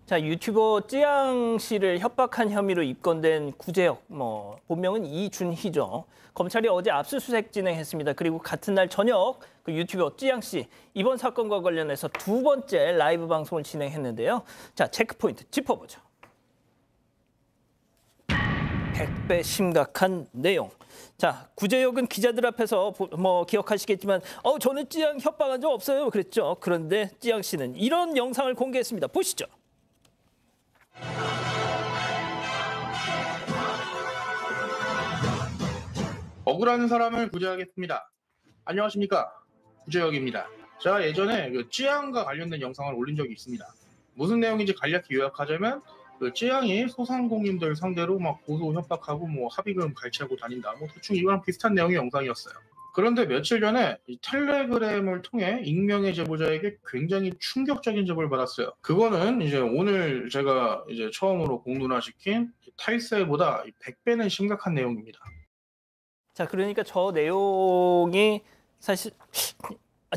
자, 유튜버 쯔양 씨를 협박한 혐의로 입건된 구제혁, 본명은 이준희죠. 검찰이 어제 압수수색 진행했습니다. 그리고 같은 날 저녁 그 유튜버 쯔양 씨 이번 사건과 관련해서 두 번째 라이브 방송을 진행했는데요. 자, 체크포인트 짚어보죠. 100배 심각한 내용. 자, 구제혁은 기자들 앞에서 기억하시겠지만 저는 쯔양 협박한 적 없어요 그랬죠. 그런데 쯔양 씨는 이런 영상을 공개했습니다. 보시죠. 억울한 사람을 구제하겠습니다. 안녕하십니까, 구제혁입니다. 제가 예전에 쯔양과 관련된 영상을 올린 적이 있습니다. 무슨 내용인지 간략히 요약하자면 쯔양이 소상공인들 상대로 고소 협박하고 합의금 갈취하고 다닌다. 대충 이거랑 비슷한 내용의 영상이었어요. 그런데 며칠 전에 이 텔레그램을 통해 익명의 제보자에게 굉장히 충격적인 제보를 받았어요. 그거는 이제 오늘 제가 처음으로 공론화시킨 탈세보다 100배는 심각한 내용입니다. 자, 그러니까 저 내용이 사실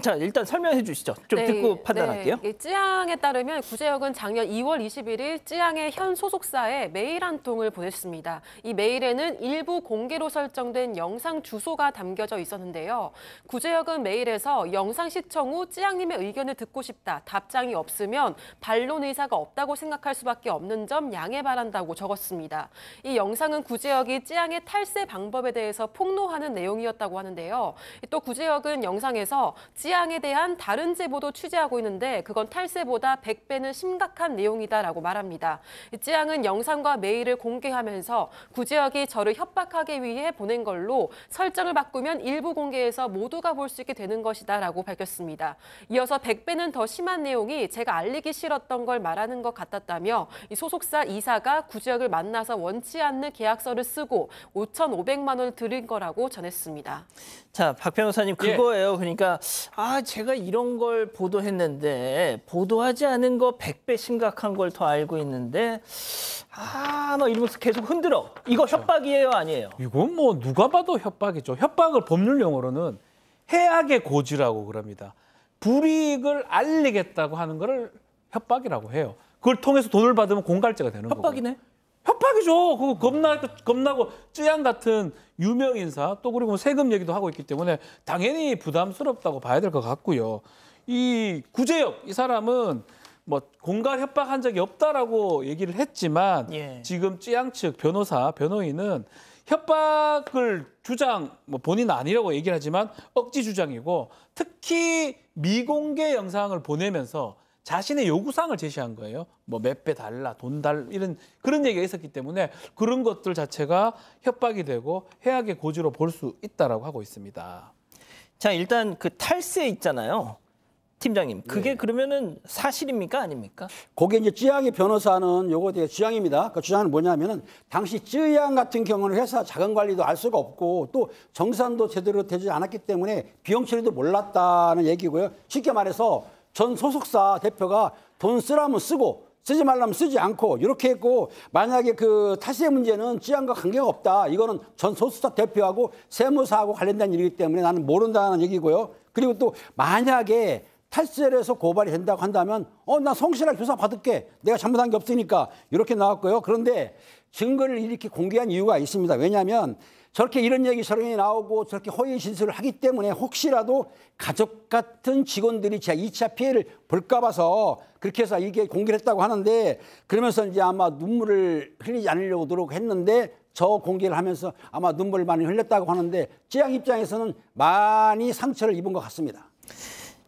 자, 일단 설명해 주시죠. 좀 듣고 판단할게요. 쯔양에 따르면 구제혁은 작년 2월 21일 쯔양의 현 소속사에 메일 한 통을 보냈습니다. 이 메일에는 일부 공개로 설정된 영상 주소가 담겨져 있었는데요. 구제혁은 메일에서 영상 시청 후 쯔양님의 의견을 듣고 싶다. 답장이 없으면 반론 의사가 없다고 생각할 수밖에 없는 점 양해 바란다고 적었습니다. 이 영상은 구제혁이 쯔양의 탈세 방법에 대해서 폭로하는 내용이었다고 하는데요. 또 구제혁은 영상에서 쯔양에 대한 다른 제보도 취재하고 있는데 그건 탈세보다 100배는 심각한 내용이다라고 말합니다. 쯔양은 영상과 메일을 공개하면서 구제혁이 저를 협박하기 위해 보낸 걸로 설정을 바꾸면 일부 공개해서 모두가 볼 수 있게 되는 것이다라고 밝혔습니다. 이어서 100배는 더 심한 내용이 제가 알리기 싫었던 걸 말하는 것 같았다며 이 소속사 이사가 구제혁을 만나서 원치 않는 계약서를 쓰고 5,500만 원을 드린 거라고 전했습니다. 자, 박 변호사님 그거예요. 그러니까 제가 이런 걸 보도했는데 보도하지 않은 거 100배 심각한 걸 더 알고 있는데 이러면서 계속 흔들어. 이거 협박이에요, 아니에요? 이건 누가 봐도 협박이죠. 협박을 법률 용어로는 해악의 고지라고 그럽니다. 불이익을 알리겠다고 하는 거를 협박이라고 해요. 그걸 통해서 돈을 받으면 공갈죄가 되는 거고. 협박이네. 협박이죠. 그거 겁나고 쯔양 같은 유명 인사 또 그리고 세금 얘기도 하고 있기 때문에 당연히 부담스럽다고 봐야 될 것 같고요. 이 구제혁 이 사람은 공갈 협박한 적이 없다라고 얘기를 했지만 지금 쯔양 측 변호인은 협박을 주장 본인 아니라고 얘기를 하지만 억지 주장이고 특히 미공개 영상을 보내면서 자신의 요구사항을 제시한 거예요. 몇 배 달라, 돈 달라 이런 그런 얘기가 있었기 때문에 그런 것들 자체가 협박이 되고 해악의 고지로 볼 수 있다라고 하고 있습니다. 자, 일단 그 탈세 있잖아요. 팀장님, 그게 그러면은 사실입니까, 아닙니까? 거기에 이제 쯔양의 변호사는 요거 되게 주장입니다. 그 주장은 뭐냐면은 당시 쯔양 같은 경우는 회사 자금 관리도 알 수가 없고 또 정산도 제대로 되지 않았기 때문에 비용 처리도 몰랐다는 얘기고요. 쉽게 말해서 전 소속사 대표가 돈 쓰라면 쓰고 쓰지 말라면 쓰지 않고 이렇게 했고 만약에 그 탈세 문제는 쯔양과 관계가 없다. 이거는 전 소속사 대표하고 세무사하고 관련된 일이기 때문에 나는 모른다는 얘기고요. 그리고 또 만약에 탈세를 해서 고발이 된다고 한다면 나 성실하게 조사 받을게. 내가 잘못한 게 없으니까 이렇게 나왔고요. 그런데 증거를 이렇게 공개한 이유가 있습니다. 왜냐하면 저렇게 이런 얘기 저런 얘기 나오고 저렇게 허위 진술을 하기 때문에 혹시라도 가족 같은 직원들이 제 2차 피해를 볼까 봐서 그렇게 해서 이게 공개를 했다고 하는데 그러면서 이제 아마 눈물을 흘리지 않으려고 노력했는데 저 공개를 하면서 아마 눈물을 많이 흘렸다고 하는데 쯔양 입장에서는 많이 상처를 입은 것 같습니다.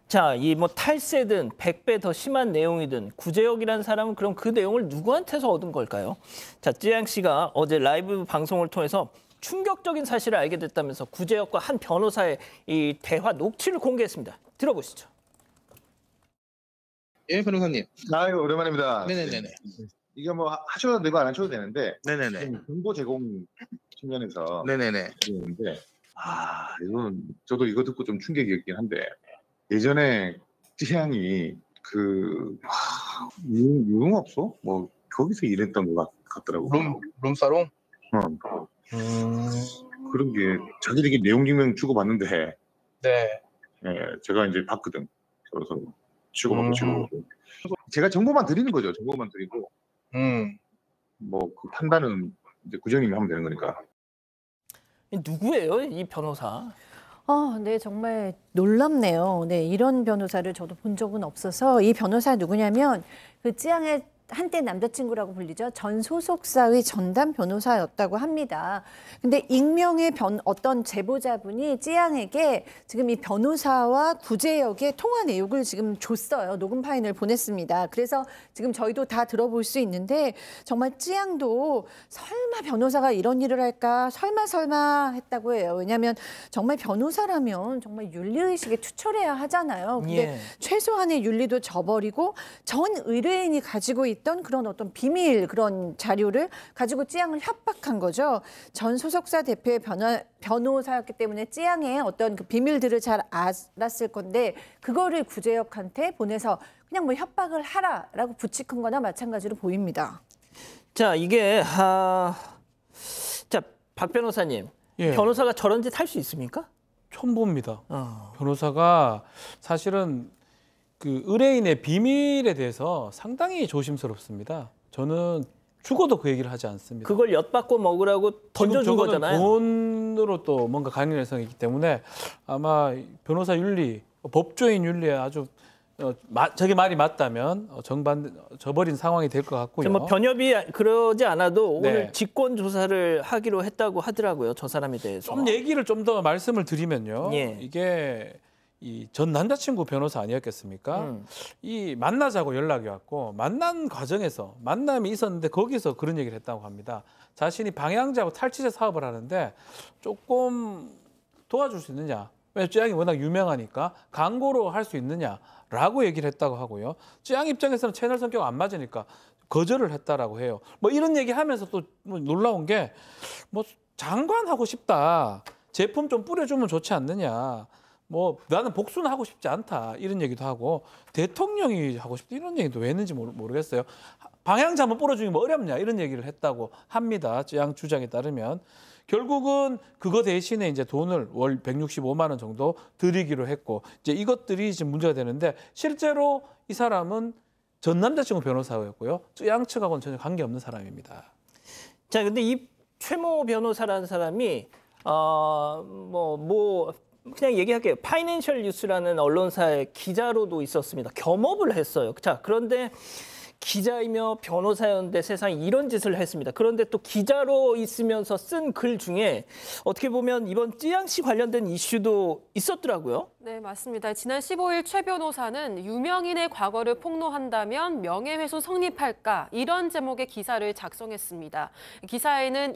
자, 이 탈세든 100배 더 심한 내용이든 구제혁이라는 사람은 그럼 그 내용을 누구한테서 얻은 걸까요? 자, 쯔양 씨가 어제 라이브 방송을 통해서 충격적인 사실을 알게 됐다면서 구제혁과 한 변호사의 이 대화 녹취를 공개했습니다. 들어보시죠. 예, 변호사님. 아유, 오랜만입니다. 네네네. 이게 하셔도 되고 안 하셔도 되는데. 네네네. 정보 제공 측면에서. 네네네. 있는데, 이건 저도 이거 듣고 좀 충격이었긴 한데 예전에 쯔양이 유흥업소 거기서 일했던 것 같더라고요. 룸사롱? 그런 게 자기들이 내용 증명 주고받는데 네. 제가 이제 봤거든. 서로 주고받고 주고받고. 제가 정보만 드리는 거죠. 정보만 드리고 뭐 그 판단은 이제 구정님이 하면 되는 거니까. 누구예요, 이 변호사? 네, 정말 놀랍네요. 네, 이런 변호사를 저도 본 적은 없어서 이 변호사 누구냐면 그 찌양의 한때 남자친구라고 불리죠. 전 소속사의 전담 변호사였다고 합니다. 근데 익명의 어떤 제보자분이 찌양에게 지금 이 변호사와 구제역의 통화 내용을 지금 줬어요. 녹음 파일을 보냈습니다. 그래서 지금 저희도 다 들어볼 수 있는데 정말 찌양도 설마 변호사가 이런 일을 할까 설마 했다고 해요. 왜냐하면 정말 변호사라면 정말 윤리의식에 투철해야 하잖아요. 근데 예. 최소한의 윤리도 저버리고 전 의뢰인이 가지고 있던 그런 어떤 비밀 그런 자료를 가지고 찌양을 협박한 거죠. 전 소속사 대표의 변호사였기 때문에 찌양의 어떤 그 비밀들을 잘 알았을 건데 그거를 구제역한테 보내서 그냥 뭐 협박을 하라라고 부추긴 거나 마찬가지로 보입니다. 자, 이게 자, 박 변호사님. 예. 변호사가 저런 짓 할 수 있습니까? 처음 봅니다. 변호사가 사실은 그 의뢰인의 비밀에 대해서 상당히 조심스럽습니다. 저는 죽어도 그 얘기를 하지 않습니다. 그걸 엿받고 먹으라고 던져준 저거는 거잖아요. 돈으로 또 뭔가 강요성이 있기 때문에 아마 변호사 윤리, 법조인 윤리에 아주 저게 말이 맞다면 저버린 상황이 될 것 같고요. 뭐 변협이 그러지 않아도 네. 오늘 직권 조사를 하기로 했다고 하더라고요. 저 사람에 대해서. 좀 얘기를 좀 더 말씀을 드리면요. 예. 이게 이 전 남자친구 변호사 아니었겠습니까? 이 만나자고 연락이 왔고 만난 과정에서 만남이 있었는데 거기서 그런 얘기를 했다고 합니다. 자신이 방향제하고 탈취제 사업을 하는데 조금 도와줄 수 있느냐? 왜 쯔양이 워낙 유명하니까 광고로 할 수 있느냐라고 얘기를 했다고 하고요. 쯔양 입장에서는 채널 성격 안 맞으니까 거절을 했다라고 해요. 뭐 이런 얘기하면서 또 뭐 놀라운 게 뭐 장관하고 싶다. 제품 좀 뿌려주면 좋지 않느냐. 뭐 나는 복수는 하고 싶지 않다 이런 얘기도 하고 대통령이 하고 싶다 이런 얘기도 왜 했는지 모르겠어요. 방향제 한번 뿌려주기 뭐 어렵냐 이런 얘기를 했다고 합니다. 쯔양 주장에 따르면 결국은 그거 대신에 이제 돈을 월 165만 원 정도 드리기로 했고 이제 이것들이 지금 문제가 되는데 실제로 이 사람은 전 남자친구 변호사였고요. 쯔양 측하고는 전혀 관계없는 사람입니다. 자, 근데 이 최모 변호사라는 사람이 그냥 얘기할게요. 파이낸셜 뉴스라는 언론사의 기자로도 있었습니다. 겸업을 했어요. 자, 그런데 기자이며 변호사였는데 세상에 이런 짓을 했습니다. 그런데 또 기자로 있으면서 쓴 글 중에 어떻게 보면 이번 쯔양 씨 관련된 이슈도 있었더라고요. 네, 맞습니다. 지난 15일 최 변호사는 유명인의 과거를 폭로한다면 명예훼손 성립할까? 이런 제목의 기사를 작성했습니다. 기사에는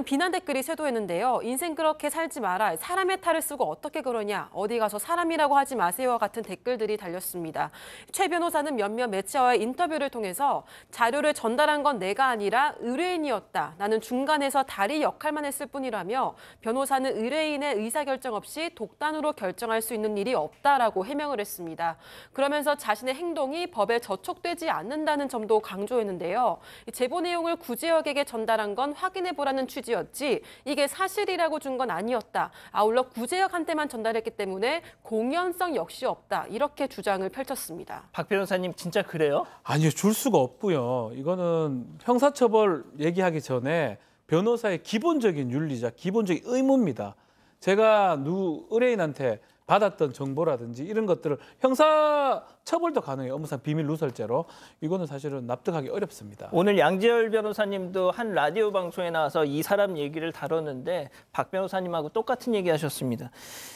비난 댓글이 쇄도했는데요. 인생 그렇게 살지 마라. 사람의 탈을 쓰고 어떻게 그러냐. 어디 가서 사람이라고 하지 마세요와 같은 댓글들이 달렸습니다. 최 변호사는 몇몇 매체와의 인터뷰를 통해서 자료를 전달한 건 내가 아니라 의뢰인이었다. 나는 중간에서 다리 역할만 했을 뿐이라며 변호사는 의뢰인의 의사결정 없이 독단으로 결정할 수 있는 일이 없다라고 해명을 했습니다. 그러면서 자신의 행동이 법에 저촉되지 않는다는 점도 강조했는데요. 제보 내용을 구제역에게 전달한 건 확인해보라는 취지였지 이게 사실이라고 준 건 아니었다. 아울러 구제역한테만 전달했기 때문에 공연성 역시 없다. 이렇게 주장을 펼쳤습니다. 박 변호사님 진짜 그래요? 아니요. 줄 수가 없고요. 이거는 형사처벌 얘기하기 전에 변호사의 기본적인 윤리자, 기본적인 의무입니다. 제가 의뢰인한테 받았던 정보라든지 이런 것들을 형사처벌도 가능해요. 업무상 비밀 누설죄로. 이거는 사실은 납득하기 어렵습니다. 오늘 양지열 변호사님도 한 라디오 방송에 나와서 이 사람 얘기를 다뤘는데 박 변호사님하고 똑같은 얘기 하셨습니다.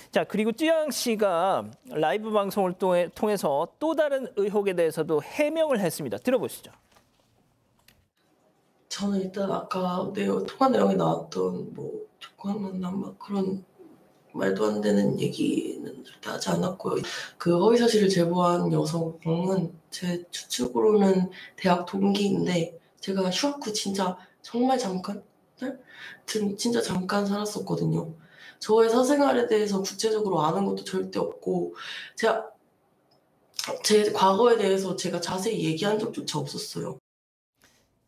자, 그리고 쯔양 씨가 라이브 방송을 통해서 또 다른 의혹에 대해서도 해명을 했습니다. 들어보시죠. 저는 일단 아까 통화 내용에 나왔던 뭐 조건 만남 막 그런 말도 안 되는 얘기는 절대 하지 않았고요. 그 허위 사실을 제보한 여성은 제 추측으로는 대학 동기인데 제가 휴학 후 진짜 정말 잠깐 살았었거든요. 저의 사생활에 대해서 구체적으로 아는 것도 절대 없고 제 과거에 대해서 제가 자세히 얘기한 적조차 없었어요.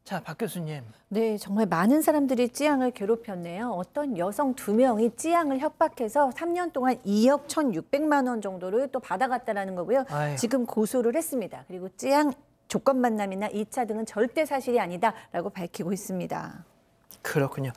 자, 박 교수님. 네, 정말 많은 사람들이 찌양을 괴롭혔네요. 어떤 여성 2명이 찌양을 협박해서 3년 동안 2억 1,600만 원 정도를 또 받아갔다라는 거고요. 아유. 지금 고소를 했습니다. 그리고 찌양 조건 만남이나 2차 등은 절대 사실이 아니다라고 밝히고 있습니다. 그렇군요.